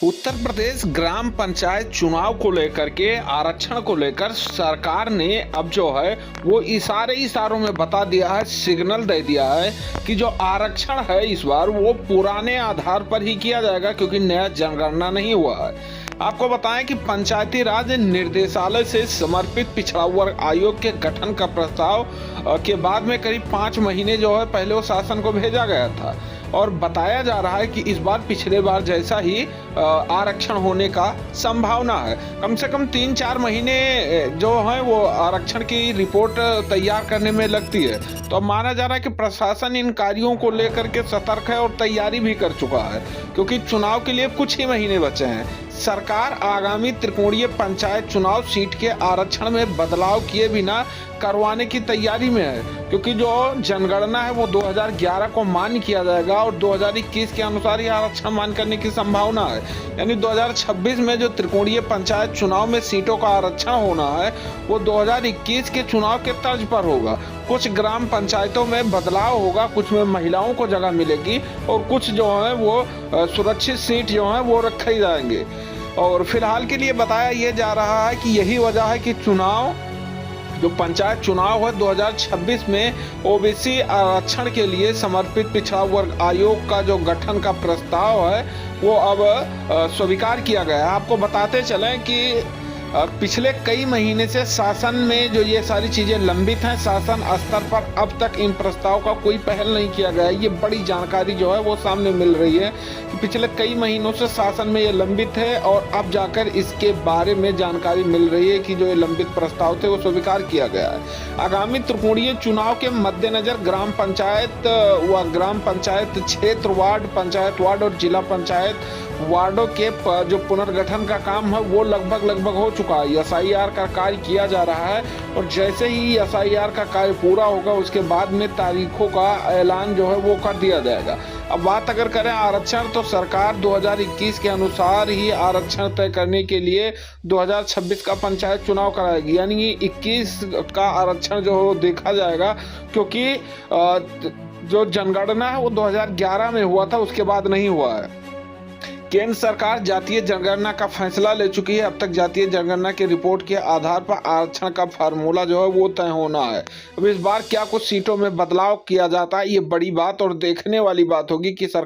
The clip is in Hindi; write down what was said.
उत्तर प्रदेश ग्राम पंचायत चुनाव को लेकर के आरक्षण को लेकर सरकार ने अब जो है वो इशारों में बता दिया है, सिग्नल दे दिया है कि जो आरक्षण है इस बार वो पुराने आधार पर ही किया जाएगा, क्योंकि नया जनगणना नहीं हुआ है। आपको बताएं कि पंचायती राज निर्देशालय से समर्पित पिछड़ा वर्ग आयोग के गठन का प्रस्ताव के बाद में करीब 5 महीने जो है पहले वो शासन को भेजा गया था, और बताया जा रहा है कि इस बार पिछले बार जैसा ही आरक्षण होने का संभावना है। कम से कम 3-4 महीने जो है वो आरक्षण की रिपोर्ट तैयार करने में लगती है। तो अब माना जा रहा है कि प्रशासन इन कार्यों को लेकर के सतर्क है और तैयारी भी कर चुका है, क्योंकि चुनाव के लिए कुछ ही महीने बचे हैं। सरकार आगामी त्रिकोणीय पंचायत चुनाव सीट के आरक्षण में बदलाव किए बिना करवाने की तैयारी में है, क्योंकि जो जनगणना है वो 2011 को मान्य किया जाएगा और 2021 के अनुसार ही आरक्षण मान्य करने की संभावना है। यानी 2026 में जो त्रिकोणीय पंचायत चुनाव में सीटों का आरक्षण होना है वो 2021 के चुनाव के तर्ज पर होगा। कुछ ग्राम पंचायतों में बदलाव होगा, कुछ में महिलाओं को जगह मिलेगी और कुछ जो है वो सुरक्षित सीट जो है वो रखे जाएंगे। और फिलहाल के लिए बताया यह जा रहा है कि यही वजह है कि जो पंचायत चुनाव है 2026 में ओबीसी आरक्षण के लिए समर्पित पिछड़ा वर्ग आयोग का जो गठन का प्रस्ताव है वो अब स्वीकार किया गया है। आपको बताते चलें कि पिछले कई महीने से शासन में जो ये सारी चीजें लंबित हैं, शासन स्तर पर अब तक इन प्रस्ताव का कोई पहल नहीं किया गया है। ये बड़ी जानकारी जो है वो सामने मिल रही है कि पिछले कई महीनों से शासन में ये लंबित है और अब जाकर इसके बारे में जानकारी मिल रही है कि जो ये लंबित प्रस्ताव थे वो स्वीकार किया गया है। आगामी त्रिकोणीय चुनाव के मद्देनजर ग्राम पंचायत क्षेत्र वार्ड, पंचायत वार्ड और जिला पंचायत वार्डों के जो पुनर्गठन का काम है वो लगभग हो चुका है। एसआईआर का कार्य किया जा रहा है और जैसे ही एसआईआर का कार्य पूरा होगा उसके बाद में तारीखों का ऐलान जो है वो कर दिया जाएगा। अब बात अगर करें आरक्षण, तो सरकार 2021 के अनुसार ही आरक्षण तय करने के लिए 2026 का पंचायत चुनाव कराएगी। यानी 21 का आरक्षण जो है देखा जाएगा, क्योंकि जो जनगणना है वो 2011 में हुआ था, उसके बाद नहीं हुआ है। केंद्र सरकार जातीय जनगणना का फैसला ले चुकी है। अब तक जातीय जनगणना की रिपोर्ट के आधार पर आरक्षण का फार्मूला जो है वो तय होना है। अब इस बार क्या कुछ सीटों में बदलाव किया जाता है, ये बड़ी बात और देखने वाली बात होगी कि सरकार